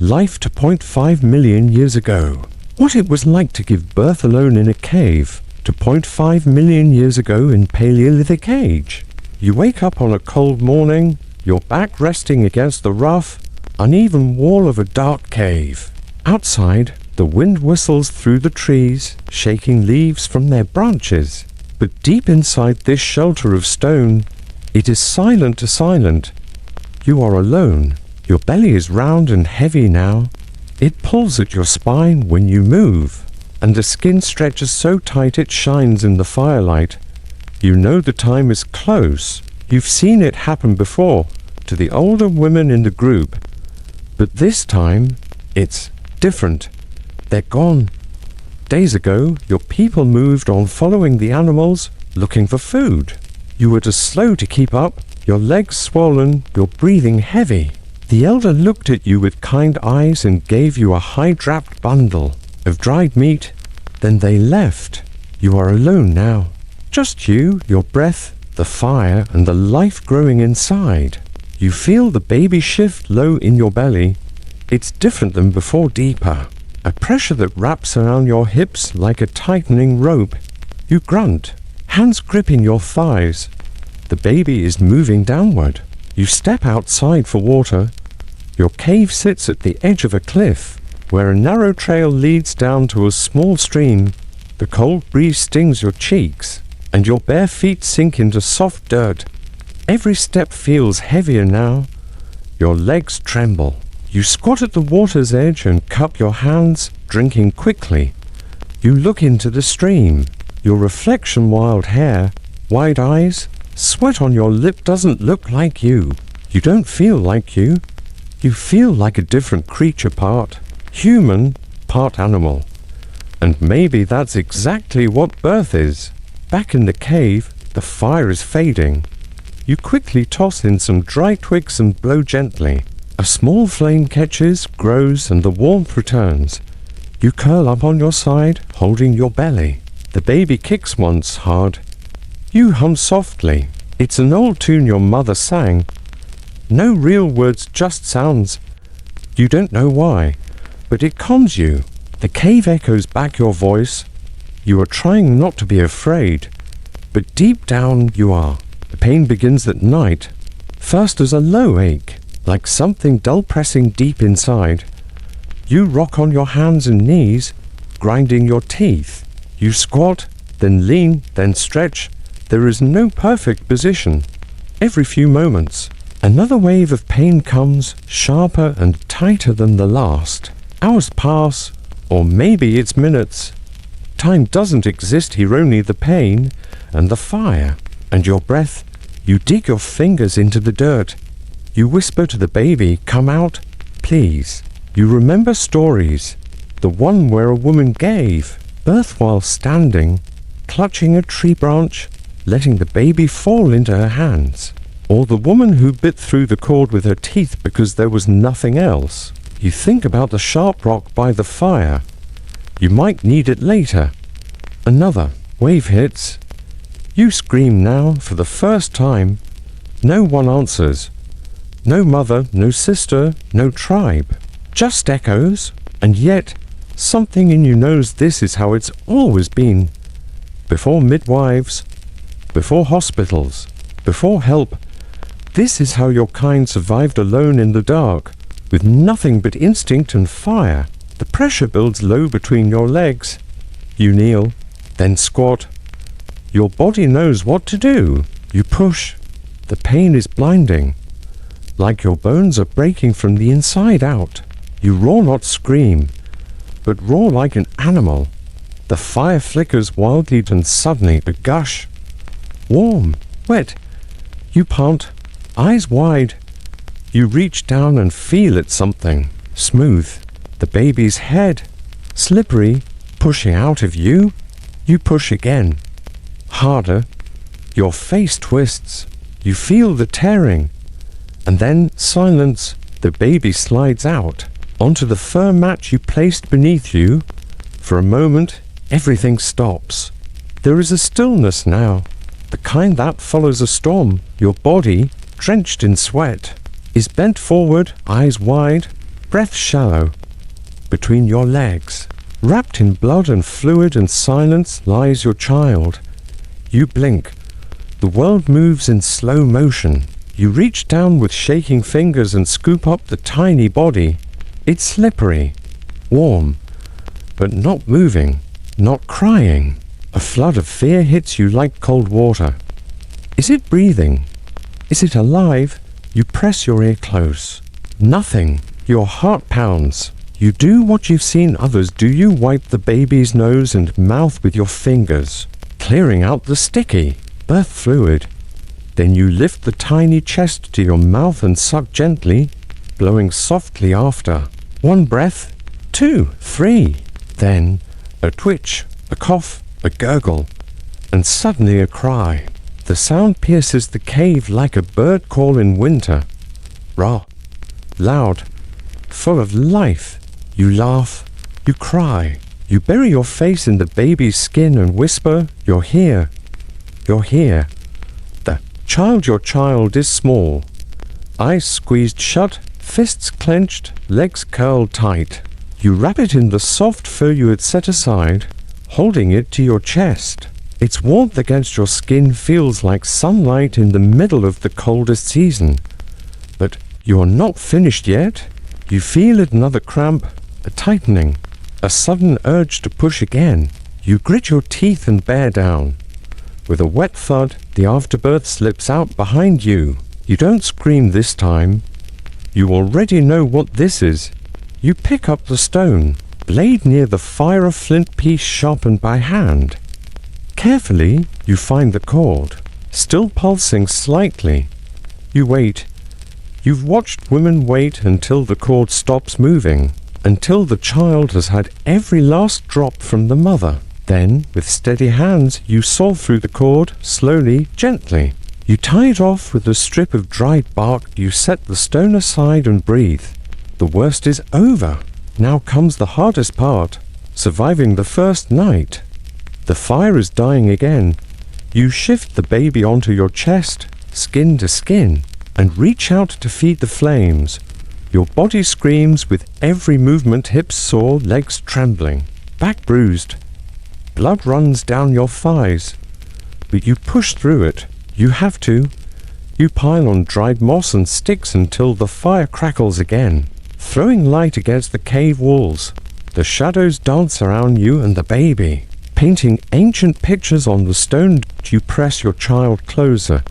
Life to 0.5 million years ago. What it was like to give birth alone in a cave to 0.5 million years ago in Paleolithic age. You wake up on a cold morning, your back resting against the rough, uneven wall of a dark cave. Outside, the wind whistles through the trees, shaking leaves from their branches. But deep inside this shelter of stone, it is silent to silent. You are alone. Your belly is round and heavy now. It pulls at your spine when you move, and the skin stretches so tight it shines in the firelight. You know the time is close. You've seen it happen before to the older women in the group. But this time, it's different. They're gone. Days ago, your people moved on following the animals, looking for food. You were too slow to keep up, your legs swollen, your breathing heavy. The elder looked at you with kind eyes and gave you a high-drapped bundle of dried meat. Then they left. You are alone now. Just you, your breath, the fire, and the life growing inside. You feel the baby shift low in your belly. It's different than before, deeper. A pressure that wraps around your hips like a tightening rope. You grunt, hands gripping your thighs. The baby is moving downward. You step outside for water. Your cave sits at the edge of a cliff, where a narrow trail leads down to a small stream. The cold breeze stings your cheeks, and your bare feet sink into soft dirt. Every step feels heavier now. Your legs tremble. You squat at the water's edge and cup your hands, drinking quickly. You look into the stream. Your reflection, wild hair, wide eyes, sweat on your lip doesn't look like you. You don't feel like you. You feel like a different creature, part human, part animal. And maybe that's exactly what birth is. Back in the cave, the fire is fading. You quickly toss in some dry twigs and blow gently. A small flame catches, grows, and the warmth returns. You curl up on your side, holding your belly. The baby kicks once hard. You hum softly. It's an old tune your mother sang. No real words, just sounds. You don't know why, but it calms you. The cave echoes back your voice. You are trying not to be afraid, but deep down you are. The pain begins at night, first as a low ache, like something dull pressing deep inside. You rock on your hands and knees, grinding your teeth. You squat, then lean, then stretch. There is no perfect position. Every few moments, another wave of pain comes, sharper and tighter than the last. Hours pass, or maybe it's minutes. Time doesn't exist here, only the pain and the fire and your breath. You dig your fingers into the dirt. You whisper to the baby, "Come out, please." You remember stories. The one where a woman gave birth while standing, clutching a tree branch, letting the baby fall into her hands. Or the woman who bit through the cord with her teeth because there was nothing else. You think about the sharp rock by the fire. You might need it later. Another wave hits. You scream now for the first time. No one answers. No mother, no sister, no tribe. Just echoes, and yet something in you knows this is how it's always been. Before midwives, before hospitals, before help, this is how your kind survived alone in the dark, with nothing but instinct and fire. The pressure builds low between your legs. You kneel, then squat. Your body knows what to do. You push. The pain is blinding, like your bones are breaking from the inside out. You roar, not scream, but roar like an animal. The fire flickers wildly and suddenly a gush. Warm, wet. You pant, eyes wide. You reach down and feel at something smooth. The baby's head, slippery, pushing out of you. You push again. Harder. Your face twists. You feel the tearing. And then silence. The baby slides out onto the fur mat you placed beneath you. For a moment, everything stops. There is a stillness now, the kind that follows a storm. Your body, drenched in sweat, is bent forward, eyes wide. breath shallow, between your legs. Wrapped in blood and fluid and silence lies your child. You blink. The world moves in slow motion. You reach down with shaking fingers and scoop up the tiny body. It's slippery, warm, but not moving, not crying. A flood of fear hits you like cold water. Is it breathing? Is it alive? You press your ear close. Nothing. Your heart pounds. You do what you've seen others do. You wipe the baby's nose and mouth with your fingers, clearing out the sticky birth fluid. Then you lift the tiny chest to your mouth and suck gently, blowing softly after. 1 breath, 2, 3. Then a twitch, a cough, a gurgle, and suddenly a cry. The sound pierces the cave like a bird call in winter. Raw, loud, full of life. You laugh, you cry, you bury your face in the baby's skin and whisper, "You're here, you're here." Your child is small. Eyes squeezed shut, fists clenched, legs curled tight. You wrap it in the soft fur you had set aside, holding it to your chest. Its warmth against your skin feels like sunlight in the middle of the coldest season. But you're not finished yet. You feel another cramp, a tightening, a sudden urge to push again. You grit your teeth and bear down. With a wet thud, the afterbirth slips out behind you. You don't scream this time. You already know what this is. You pick up the stone, blade near the fire, a flint piece sharpened by hand. Carefully, you find the cord, still pulsing slightly. You wait. You've watched women wait until the cord stops moving, until the child has had every last drop from the mother. Then, with steady hands, you saw through the cord, slowly, gently. You tie it off with a strip of dried bark. You set the stone aside and breathe. The worst is over. Now comes the hardest part, surviving the first night. The fire is dying again. You shift the baby onto your chest, skin to skin, and reach out to feed the flames. Your body screams with every movement, hips sore, legs trembling, back bruised. Blood runs down your thighs, but you push through it. You have to. You pile on dried moss and sticks until the fire crackles again, throwing light against the cave walls. The shadows dance around you and the baby, painting ancient pictures on the stone. You press your child closer.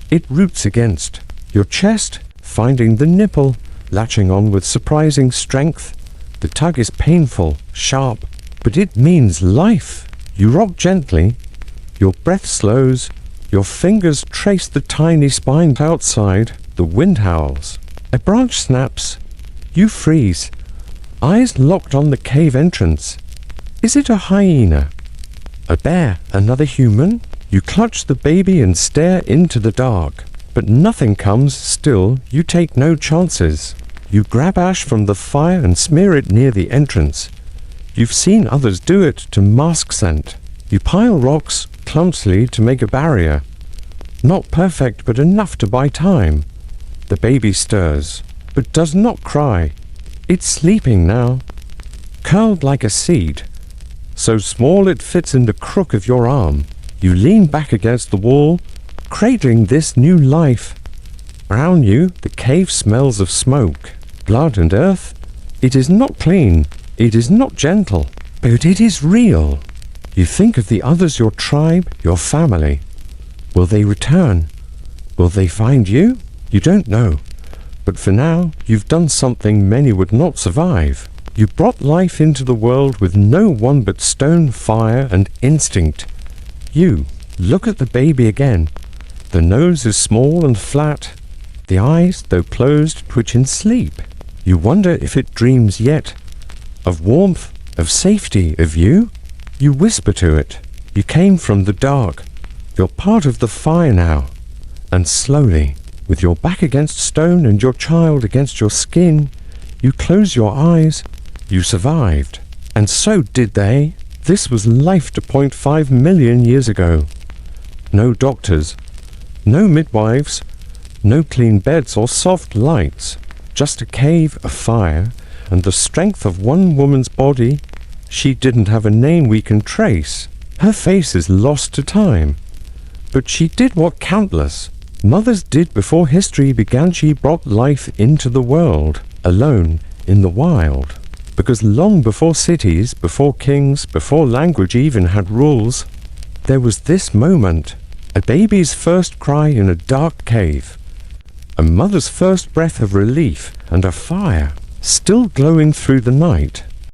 It roots against your chest, finding the nipple, latching on with surprising strength. The tug is painful, sharp, but it means life. You rock gently. Your breath slows. Your fingers trace the tiny spine. Outside, the wind howls. A branch snaps. You freeze, eyes locked on the cave entrance. Is it a hyena? A bear? Another human? You clutch the baby and stare into the dark. But nothing comes. Still, you take no chances. You grab ash from the fire and smear it near the entrance. You've seen others do it to mask scent. You pile rocks clumsily to make a barrier. Not perfect, but enough to buy time. The baby stirs, but does not cry. It's sleeping now, curled like a seed, so small it fits in the crook of your arm. You lean back against the wall, cradling this new life. Around you, the cave smells of smoke, blood and earth. It is not clean. It is not gentle, but it is real. You think of the others, your tribe, your family. Will they return? Will they find you? You don't know. But for now, you've done something many would not survive. You brought life into the world with no one but stone, fire, and instinct. You look at the baby again. The nose is small and flat. The eyes, though closed, twitch in sleep. You wonder if it dreams yet. Of warmth, of safety, of you. You whisper to it. You came from the dark. You're part of the fire now. And slowly, with your back against stone and your child against your skin, you close your eyes. You survived. And so did they. This was life to 0.5 million years ago. No doctors, no midwives, no clean beds or soft lights. just a cave, a fire, and the strength of one woman's body. She didn't have a name we can trace. Her face is lost to time. But she did what countless mothers did before history began. She brought life into the world, alone, in the wild. Because long before cities, before kings, before language even had rules, there was this moment, a baby's first cry in a dark cave, a mother's first breath of relief, and a fire still glowing through the night.